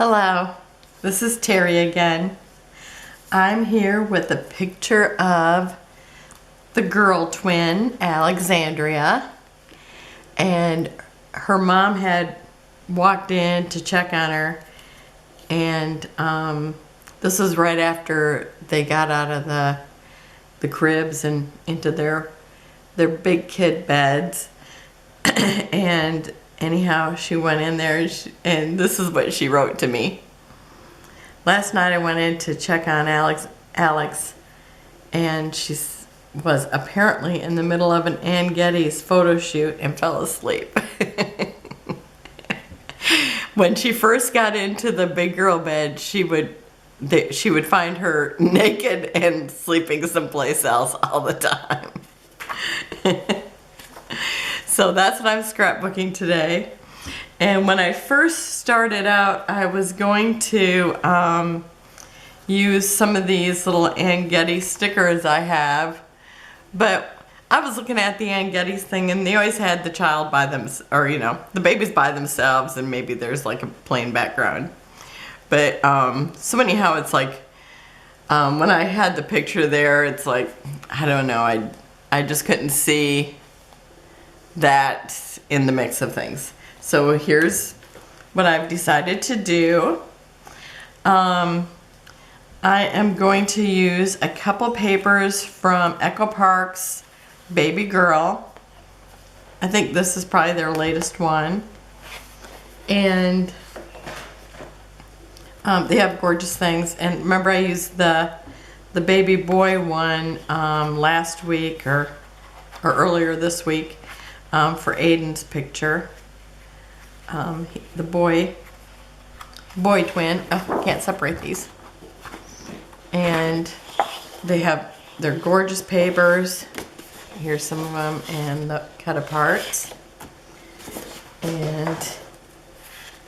Hello, this is Terry again. I'm here with a picture of the girl twin, Alexandria, and her mom had walked in to check on her, and this was right after they got out of the cribs and into their big kid beds. And anyhow, she went in there and this is what she wrote to me. Last night I went in to check on Alex, and she was apparently in the middle of an Geddes photo shoot and fell asleep. When she first got into the big girl bed, she would find her naked and sleeping someplace else all the time. So that's what I'm scrapbooking today. And when I first started out, I was going to use some of these little Geddes stickers I have, but I was looking at the Geddes thing, and they always had the child by them, or the babies by themselves, and maybe there's like a plain background. But so anyhow, it's like when I had the picture there, it's like, I don't know, I just couldn't see that in the mix of things. So here's what I've decided to do. I am going to use a couple papers from Echo Park's Baby Girl. I think this is probably their latest one. And they have gorgeous things. And remember, I used the baby boy one last week or earlier this week for Aiden's picture. The boy twin. Oh, I can't separate these. And they're gorgeous papers. Here's some of them, and the cut aparts. And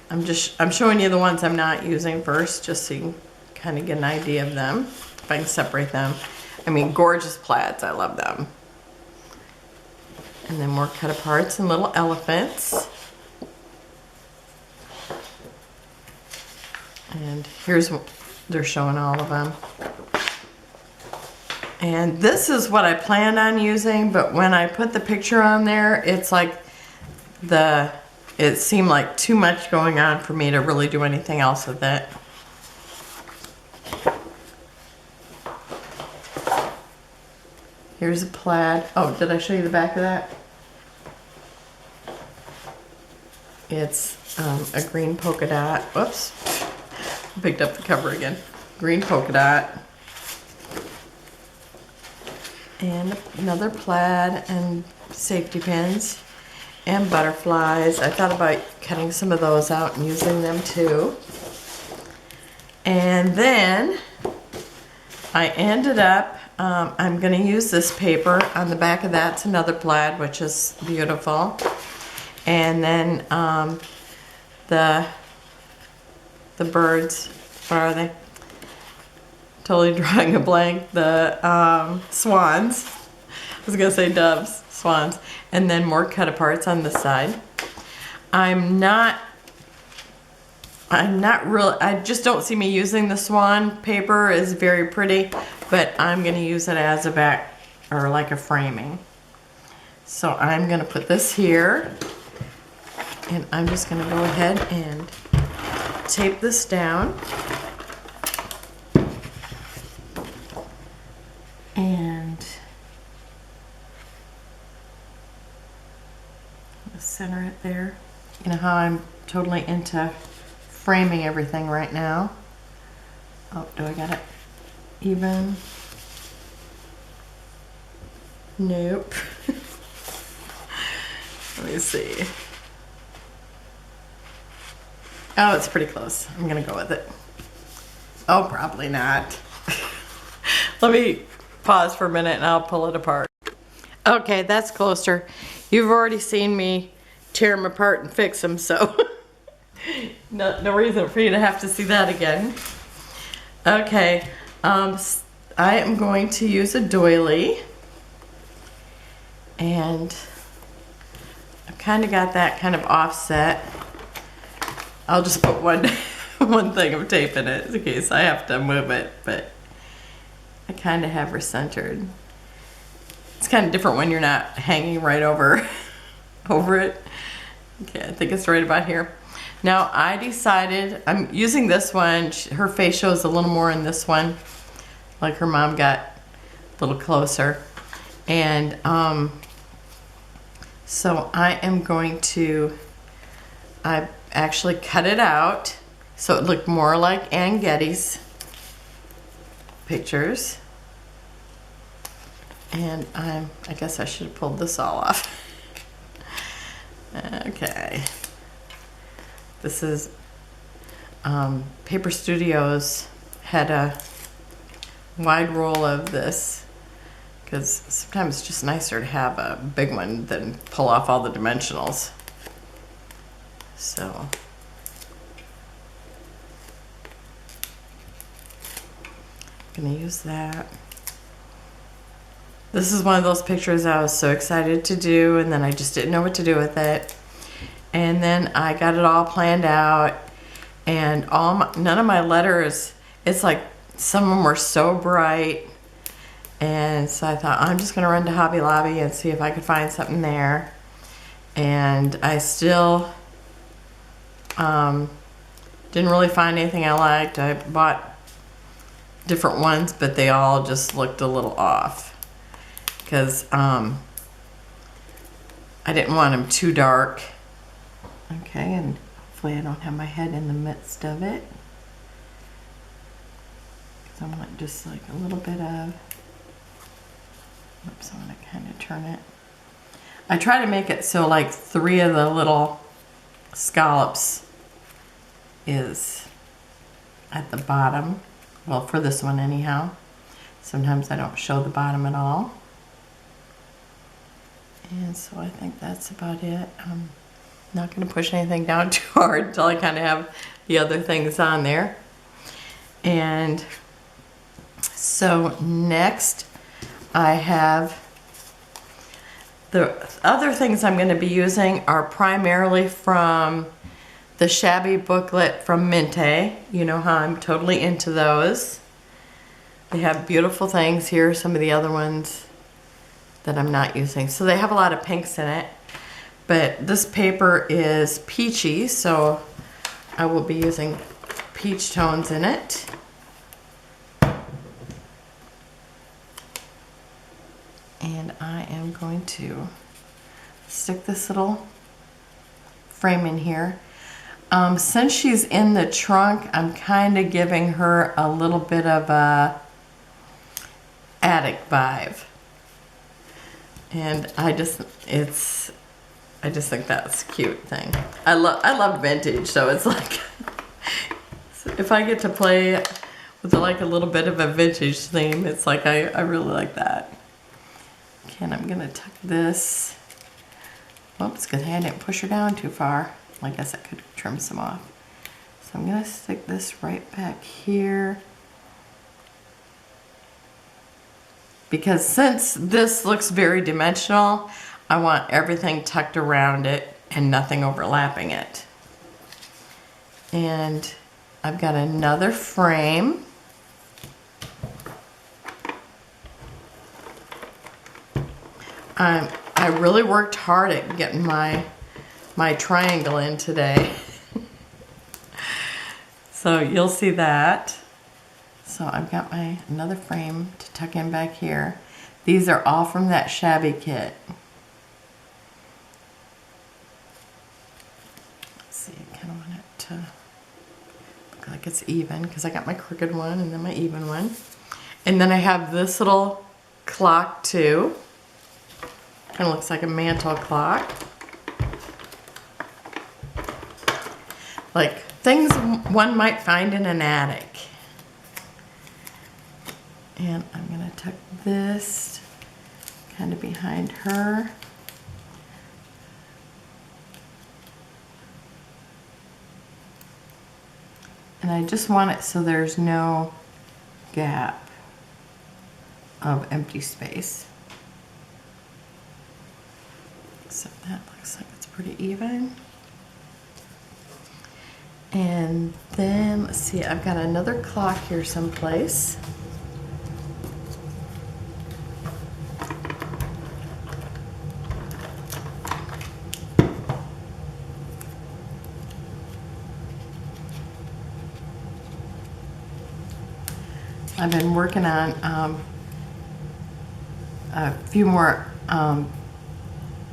I'm showing you the ones I'm not using first, just so you can kind of get an idea of them. If I can separate them. I mean, gorgeous plaids. I love them. And then more cut aparts and little elephants. And here's what they're showing, all of them. And this is what I planned on using, but when I put the picture on there, it's like it seemed like too much going on for me to really do anything else with it. Here's a plaid. Oh, did I show you the back of that? It's a green polka dot. Whoops. Picked up the cover again. Green polka dot. And another plaid and safety pins and butterflies. I thought about cutting some of those out and using them too. And then I ended up, I'm going to use this paper. On the back of that's another plaid, which is beautiful. And then the birds, what are they? Totally drawing a blank. The swans. I was gonna say doves, swans. And then more cut aparts on this side. I'm not real. I just don't see me using the swan paper. It's very pretty, but I'm gonna use it as a back or like a framing. So I'm gonna put this here, and I'm just gonna go ahead and tape this down. And center it there. You know how I'm totally into framing everything right now. Oh, do I got it even? Nope. Let me see. Oh, it's pretty close. I'm gonna go with it. Oh, probably not. Let me pause for a minute and I'll pull it apart. Okay, that's closer. You've already seen me tear them apart and fix them, so no reason for you to have to see that again. Okay, I am going to use a doily, and I've kind of got that kind of offset. I'll just put one one thing of tape in it in case I have to move it, but I kind of have her centered. It's kind of different when you're not hanging right over over it. Okay, I think it's right about here. Now I decided, I'm using this one. Her face shows a little more in this one. Like her mom got a little closer. And so I am going to, I actually cut it out so it looked more like Geddes pictures. And I guess I should have pulled this all off. Okay. This is, Paper Studios had a wide roll of this because sometimes it's just nicer to have a big one than pull off all the dimensionals. So. I'm gonna use that. This is one of those pictures I was so excited to do, and then I just didn't know what to do with it. And then I got it all planned out, and none of my letters, it's like some of them were so bright. And so I thought, I'm just gonna run to Hobby Lobby and see if I could find something there. And I still didn't really find anything I liked. I bought different ones, but they all just looked a little off. Because I didn't want them too dark. Okay, and hopefully I don't have my head in the midst of it. Because I want just like a little bit of, oops, I'm going to kind of turn it. I try to make it so like 3 of the little scallops is at the bottom. Well, for this one anyhow. Sometimes I don't show the bottom at all. And so I think that's about it. I'm not going to push anything down too hard until I kind of have the other things on there. And so next I have the other things I'm going to be using are primarily from the Shabby booklet from Mintay. You know how I'm totally into those. They have beautiful things. Here are some of the other ones that I'm not using. So they have a lot of pinks in it, but this paper is peachy, so I will be using peach tones in it. And I am going to stick this little frame in here. Since she's in the trunk, I'm kind of giving her a little bit of a attic vibe. And I just think that's a cute thing. I love vintage, so it's like if I get to play with like a little bit of a vintage theme, it's like I really like that. Okay, and I'm gonna tuck this. Whoops, good thing I didn't push her down too far. I guess I could trim some off. So I'm gonna stick this right back here. Because since this looks very dimensional, I want everything tucked around it and nothing overlapping it. And I've got another frame. I really worked hard at getting my triangle in today. So you'll see that. So I've got another frame to tuck in back here. These are all from that Shabby kit. Let's see, I kind of want it to look like it's even because I got my crooked one and then my even one. And then I have this little clock too. Kind of looks like a mantle clock. Like things one might find in an attic. And I'm going to tuck this kind of behind her. And I just want it so there's no gap of empty space. So that looks like it's pretty even. And then, let's see, I've got another clock here someplace. I've been working on a few more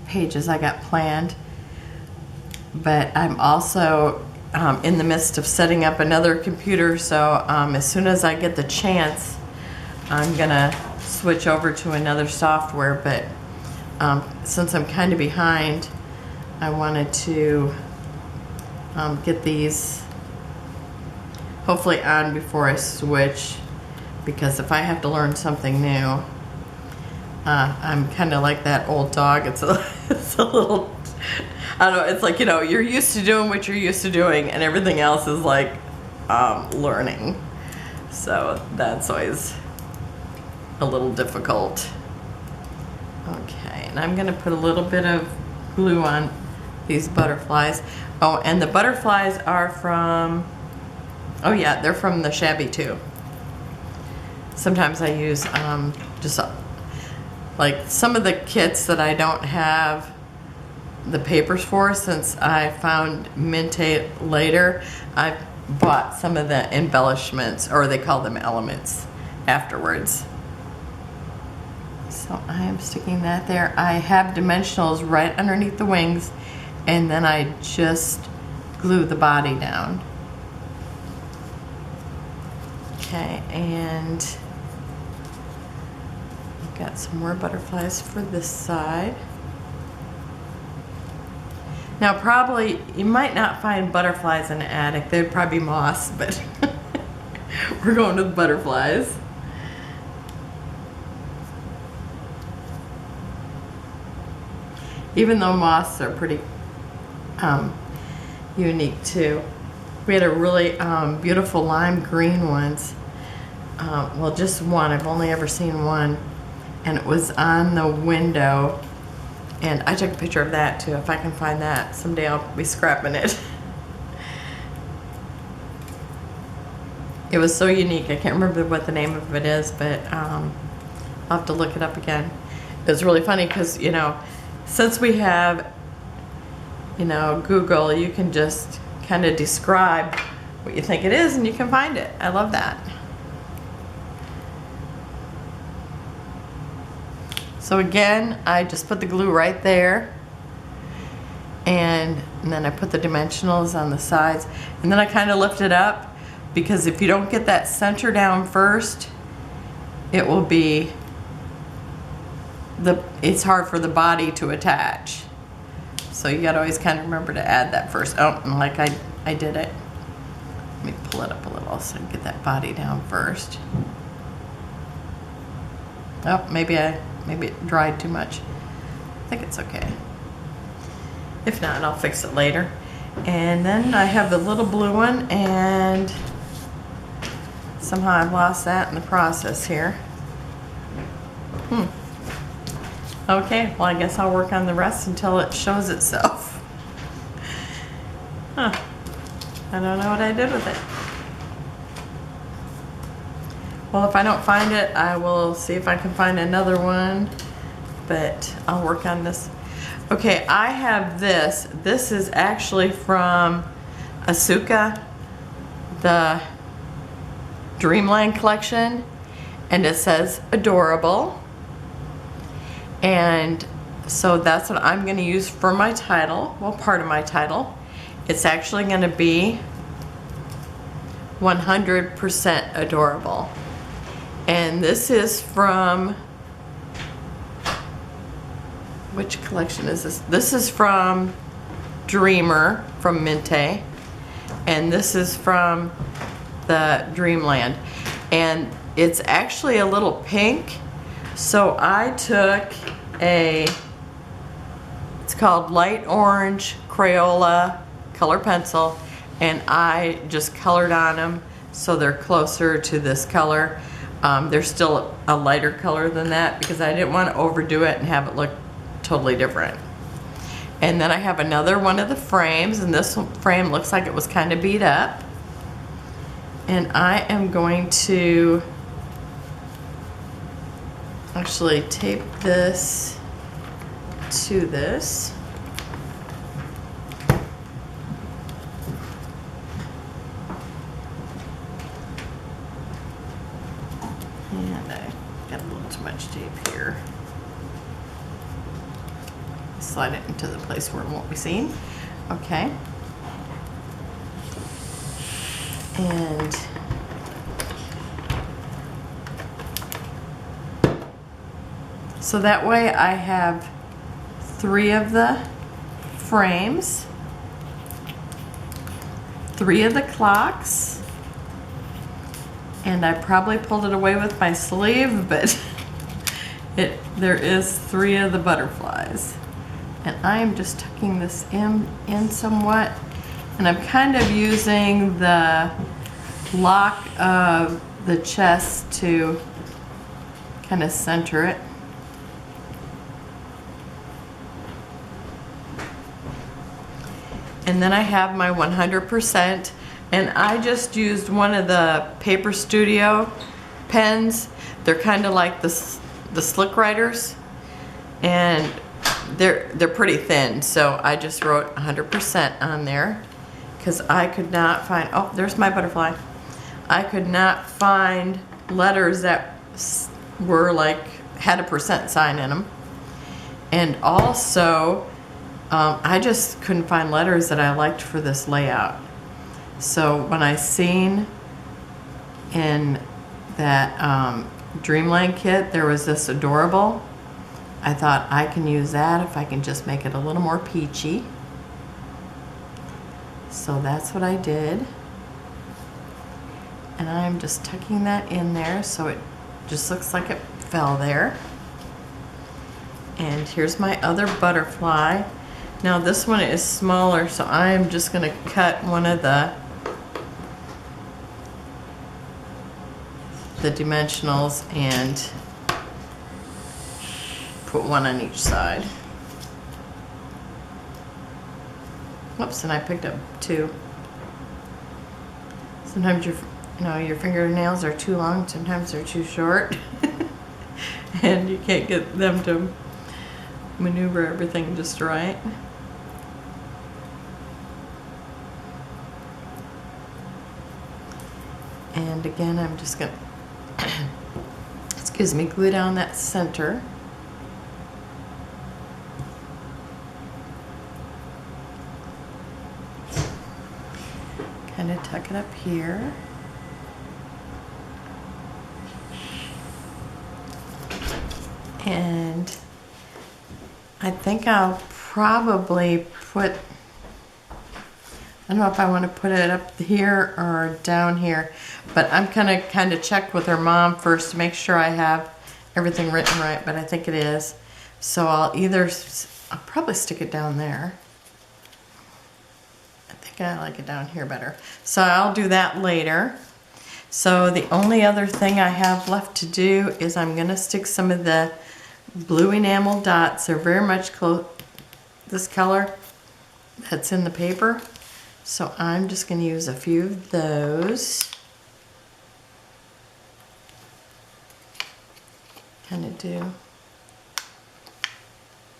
pages I got planned, but I'm also in the midst of setting up another computer, so as soon as I get the chance, I'm gonna switch over to another software, but since I'm kind of behind, I wanted to get these hopefully on before I switch, because if I have to learn something new, I'm kind of like that old dog. It's a little, I don't know, it's like, you know, you're used to doing what you're used to doing and everything else is like learning. So that's always a little difficult. Okay, and I'm gonna put a little bit of glue on these butterflies. Oh, and the butterflies are from, oh yeah, they're from the Shabby too. Sometimes I use just like some of the kits that I don't have the papers for, since I found Mintay later, I bought some of the embellishments, or they call them elements, afterwards. So I am sticking that there. I have dimensionals right underneath the wings, and then I just glue the body down. Okay, and I've got some more butterflies for this side. Now probably, you might not find butterflies in the attic. They'd probably be moths, but we're going with butterflies. Even though moths are pretty unique too. We had a really beautiful lime green ones. Well, just one. I've only ever seen one. And it was on the window. And I took a picture of that too. If I can find that, someday I'll be scrapping it. It was so unique. I can't remember what the name of it is, but I'll have to look it up again. It was really funny because, you know, since we have, you know, Google, you can just kind of describe what you think it is and you can find it. I love that. So again, I just put the glue right there, and then I put the dimensionals on the sides, and then I kind of lift it up, because if you don't get that center down first, it will be, it's hard for the body to attach. So you gotta always kind of remember to add that first. Oh, and like I did it. Let me pull it up a little so I can get that body down first. Oh, maybe it dried too much. I think it's okay. If not, I'll fix it later. And then I have the little blue one, and somehow I've lost that in the process here. Okay, well I guess I'll work on the rest until it shows itself. Huh. I don't know what I did with it. Well, if I don't find it, I will see if I can find another one, but I'll work on this. Okay, I have this. This is actually from Asuka, the Dreamland collection, and it says adorable. And so that's what I'm gonna use for my title, well, part of my title. It's actually gonna be 100% adorable. And this is from, which collection is this? This is from Dreamer, from Mintay. And this is from the Dreamland. And it's actually a little pink. So I took it's called Light Orange Crayola color pencil, and I just colored on them so they're closer to this color. They're still a lighter color than that because I didn't want to overdo it and have it look totally different. And then I have another one of the frames, and this frame looks like it was kind of beat up. And I am going to actually tape this to this. And I got a little too much tape here. Slide it into the place where it won't be seen. Okay. And so that way I have 3 of the frames, 3 of the clocks, and I probably pulled it away with my sleeve, but there is 3 of the butterflies. And I am just tucking this in somewhat, and I'm kind of using the lock of the chest to kind of center it. And then I have my 100%, and I just used one of the Paper Studio pens. They're kind of like the Slick Writers, and they're pretty thin, so I just wrote 100% on there because I could not find, oh, there's my butterfly. I could not find letters that were like, had a percent sign in them. And also, I just couldn't find letters that I liked for this layout. So when I seen in that Dreamland kit, there was this adorable, I thought I can use that if I can just make it a little more peachy. So that's what I did. And I'm just tucking that in there so it just looks like it fell there. And here's my other butterfly. Now this one is smaller, so I'm just going to cut one of the dimensionals and put one on each side. Whoops, and I picked up 2. Sometimes your fingernails are too long, sometimes they're too short. And you can't get them to maneuver everything just right. And again, I'm just gonna excuse me, glue down that center. Kind of tuck it up here. And I think I'll probably put, I don't know if I want to put it up here or down here, but I'm gonna kind of check with her mom first to make sure I have everything written right, but I think it is. So I'll probably stick it down there. I think I like it down here better. So I'll do that later. So the only other thing I have left to do is I'm gonna stick some of the blue enamel dots. They're very much this color that's in the paper. So I'm just going to use a few of those. Kind of do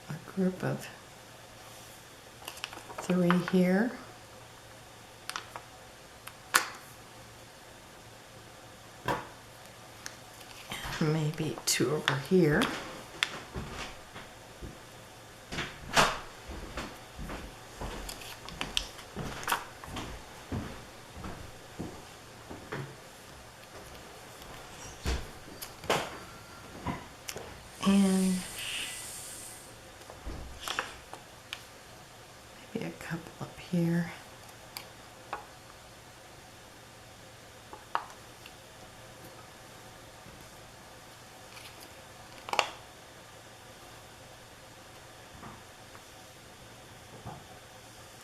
a group of 3 here. And maybe 2 over here. And maybe a couple up here.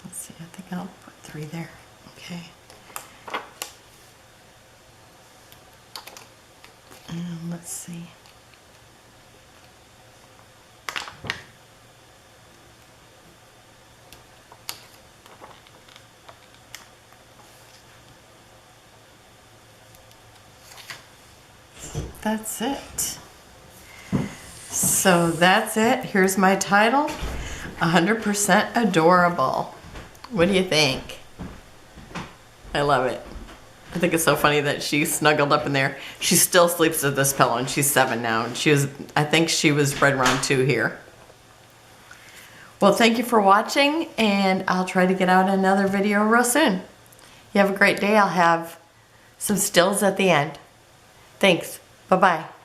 Let's see, I think I'll put 3 there. Okay. And let's see. that's it. So that's it. Here's my title, 100% Adorable. What do you think? I love it. I think it's so funny that she snuggled up in there. She still sleeps with this pillow, and she's 7 now. And I think she was right around 2 here. Well, thank you for watching, and I'll try to get out another video real soon. You have a great day. I'll have some stills at the end. Thanks. Bye-bye.